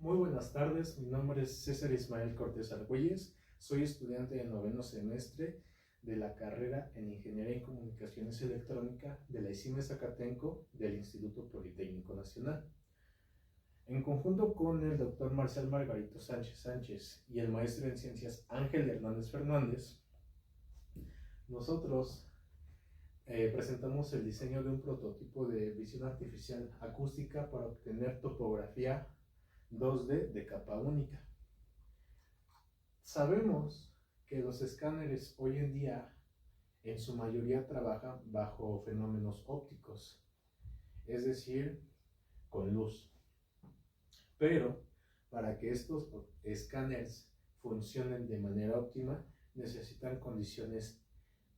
Muy buenas tardes, mi nombre es César Ismael Cortés Argüelles, soy estudiante del noveno semestre de la carrera en Ingeniería en Comunicaciones Electrónica de la ICIME Zacatenco del Instituto Politécnico Nacional. En conjunto con el doctor Marcial Margarito Sánchez Sánchez y el maestro en Ciencias Ángel Hernández Fernández, nosotros presentamos el diseño de un prototipo de visión artificial acústica para obtener topografía 2D de capa única. Sabemos que los escáneres hoy en día en su mayoría trabajan bajo fenómenos ópticos, es decir, con luz. Pero para que estos escáneres funcionen de manera óptima, necesitan condiciones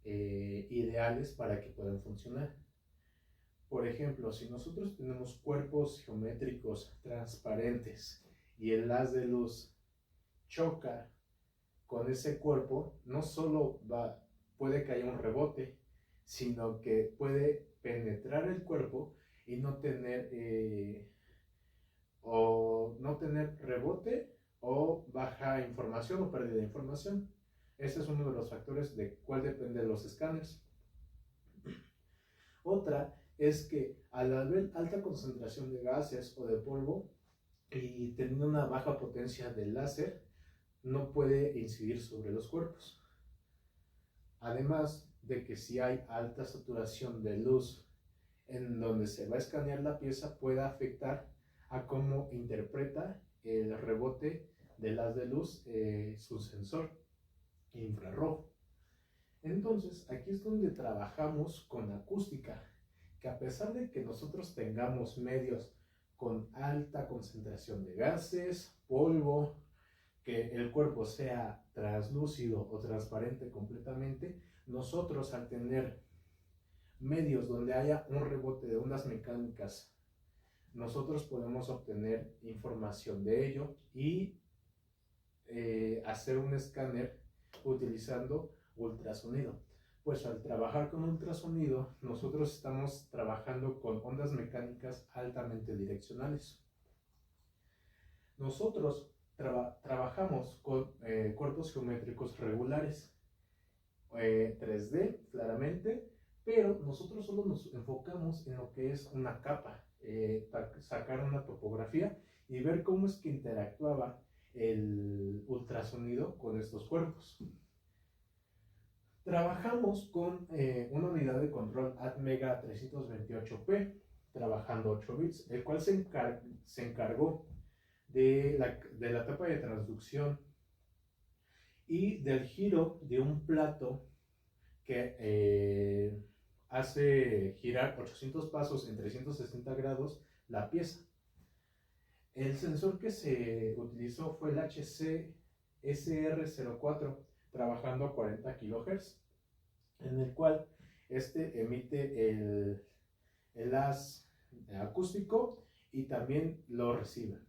ideales para que puedan funcionar. Por ejemplo, si nosotros tenemos cuerpos geométricos transparentes y el haz de luz choca con ese cuerpo, no solo puede que haya un rebote, sino que puede penetrar el cuerpo y no tener rebote o baja información o pérdida de información. Ese es uno de los factores de cuál dependen los escáneres. Otra es que al haber alta concentración de gases o de polvo y teniendo una baja potencia del láser, no puede incidir sobre los cuerpos. Además de que si hay alta saturación de luz en donde se va a escanear la pieza, puede afectar a cómo interpreta el rebote del haz de luz su sensor infrarrojo. Entonces, aquí es donde trabajamos con acústica, que a pesar de que nosotros tengamos medios con alta concentración de gases, polvo, que el cuerpo sea translúcido o transparente completamente, nosotros al tener medios donde haya un rebote de ondas mecánicas, nosotros podemos obtener información de ello y hacer un escáner utilizando ultrasonido. Pues al trabajar con ultrasonido, nosotros estamos trabajando con ondas mecánicas altamente direccionales. Nosotros trabajamos con cuerpos geométricos regulares, 3D claramente, pero nosotros solo nos enfocamos en lo que es una capa, sacar una topografía y ver cómo es que interactuaba el ultrasonido con estos cuerpos. Trabajamos con una unidad de control Atmega 328P, trabajando 8 bits, el cual se encargó de la etapa de transducción y del giro de un plato que hace girar 800 pasos en 360 grados la pieza. El sensor que se utilizó fue el HC SR04, trabajando a 40 kHz, en el cual emite el haz acústico y también lo recibe.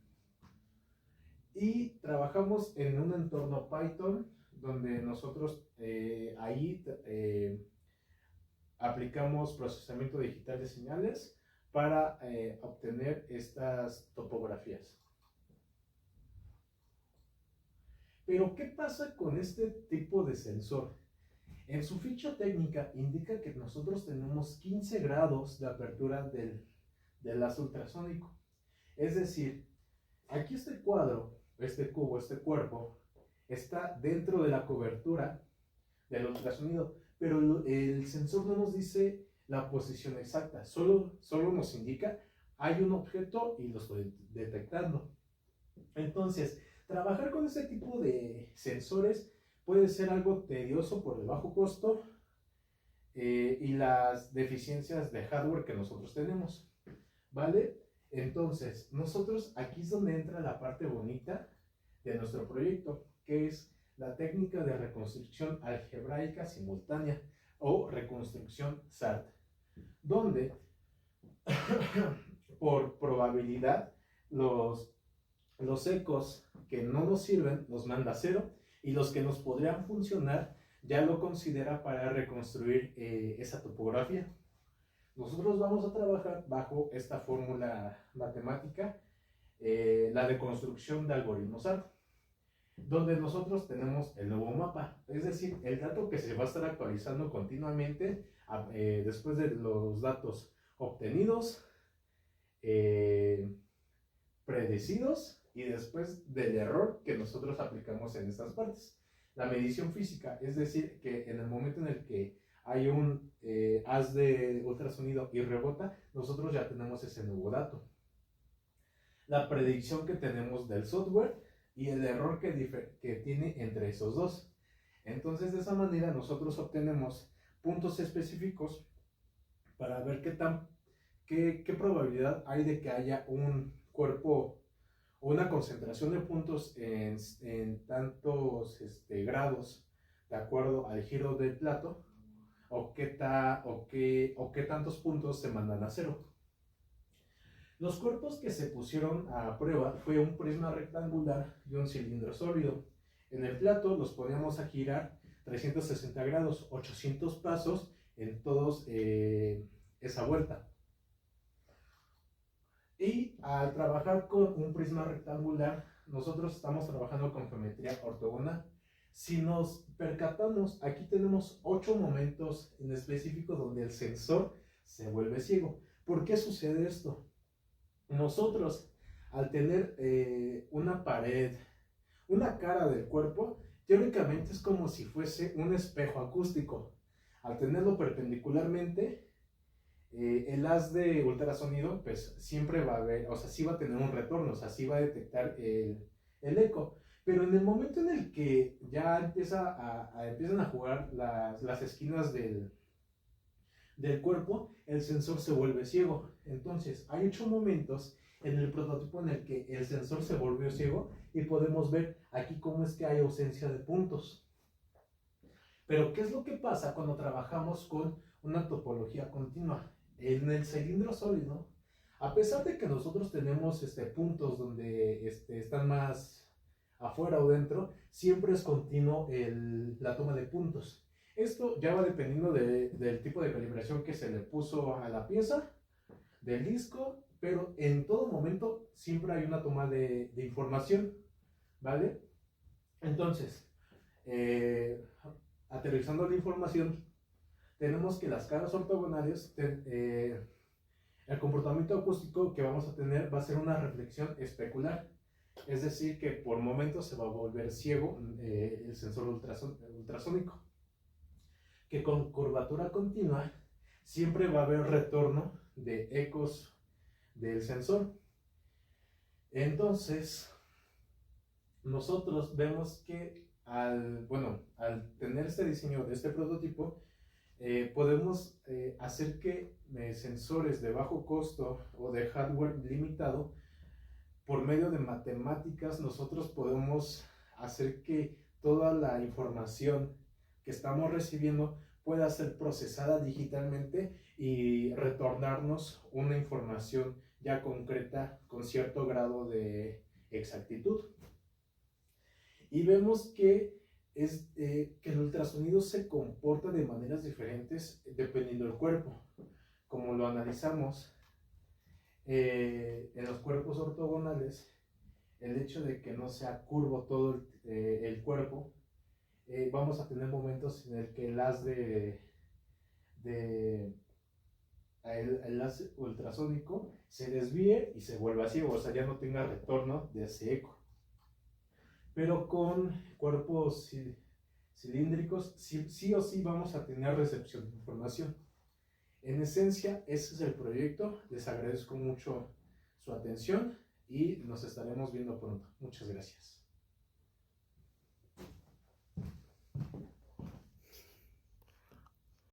Y trabajamos en un entorno Python donde nosotros aplicamos procesamiento digital de señales para obtener estas topografías. Pero ¿qué pasa con este tipo de sensor? En su ficha técnica indica que nosotros tenemos 15 grados de apertura del haz ultrasónico. Es decir, aquí este cuadro, este cubo, este cuerpo, está dentro de la cobertura del ultrasonido, pero el sensor no nos dice la posición exacta, solo nos indica hay un objeto y lo estoy detectando. Entonces, trabajar con este tipo de sensores puede ser algo tedioso por el bajo costo y las deficiencias de hardware que nosotros tenemos, ¿vale? Entonces, nosotros aquí es donde entra la parte bonita de nuestro proyecto, que es la técnica de reconstrucción algebraica simultánea o reconstrucción SART, donde por probabilidad los ecos que no nos sirven los manda a cero y los que nos podrían funcionar ya lo considera para reconstruir esa topografía. Nosotros vamos a trabajar bajo esta fórmula matemática la deconstrucción de algoritmos ART, donde nosotros tenemos el nuevo mapa, es decir, el dato que se va a estar actualizando continuamente después de los datos obtenidos, predecidos y después del error que nosotros aplicamos en estas partes. La medición física, es decir, que en el momento en el que hay un haz de ultrasonido y rebota, nosotros ya tenemos ese nuevo dato. La predicción que tenemos del software y el error que tiene entre esos dos. Entonces, de esa manera nosotros obtenemos puntos específicos para ver qué probabilidad hay de que haya un cuerpo o una concentración de puntos en tantos grados de acuerdo al giro del plato, o qué tantos puntos se mandan a cero. Los cuerpos que se pusieron a prueba fue un prisma rectangular y un cilindro sólido. En el plato los poníamos a girar 360 grados, 800 pasos en todos esa vuelta. Y al trabajar con un prisma rectangular, nosotros estamos trabajando con geometría ortogonal. Si nos percatamos, aquí tenemos 8 momentos en específico donde el sensor se vuelve ciego. ¿Por qué sucede esto? Nosotros, al tener una pared, una cara del cuerpo, teóricamente es como si fuese un espejo acústico. Al tenerlo perpendicularmente, el haz de ultrasonido, pues siempre va a haber, o sea, sí va a tener un retorno, o sea, sí va a detectar el eco. Pero en el momento en el que ya empiezan a jugar las esquinas del cuerpo, el sensor se vuelve ciego. Entonces, hay 8 momentos en el prototipo en el que el sensor se volvió ciego y podemos ver aquí cómo es que hay ausencia de puntos. Pero, ¿qué es lo que pasa cuando trabajamos con una topología continua? En el cilindro sólido, a pesar de que nosotros tenemos puntos donde están más afuera o dentro, siempre es continuo la toma de puntos. Esto ya va dependiendo del tipo de calibración que se le puso a la pieza, del disco, pero en todo momento siempre hay una toma de información, ¿vale? Entonces, aterrizando la información, tenemos que las caras ortogonales, el comportamiento acústico que vamos a tener va a ser una reflexión especular. Es decir, que por momentos se va a volver ciego el sensor ultrasónico. Que con curvatura continua siempre va a haber retorno de ecos del sensor. Entonces, nosotros vemos que al tener este diseño de este prototipo, podemos hacer que sensores de bajo costo o de hardware limitado, por medio de matemáticas, nosotros podemos hacer que toda la información que estamos recibiendo pueda ser procesada digitalmente y retornarnos una información ya concreta con cierto grado de exactitud. Y vemos que el ultrasonido se comporta de maneras diferentes dependiendo del cuerpo. Como lo analizamos en los cuerpos ortogonales, el hecho de que no sea curvo todo el cuerpo, vamos a tener momentos en el que el haz el haz ultrasónico se desvíe y se vuelva ciego, o sea, ya no tenga retorno de ese eco. Pero con cuerpos cilíndricos, sí o sí vamos a tener recepción de información. En esencia, ese es el proyecto. Les agradezco mucho su atención y nos estaremos viendo pronto. Muchas gracias.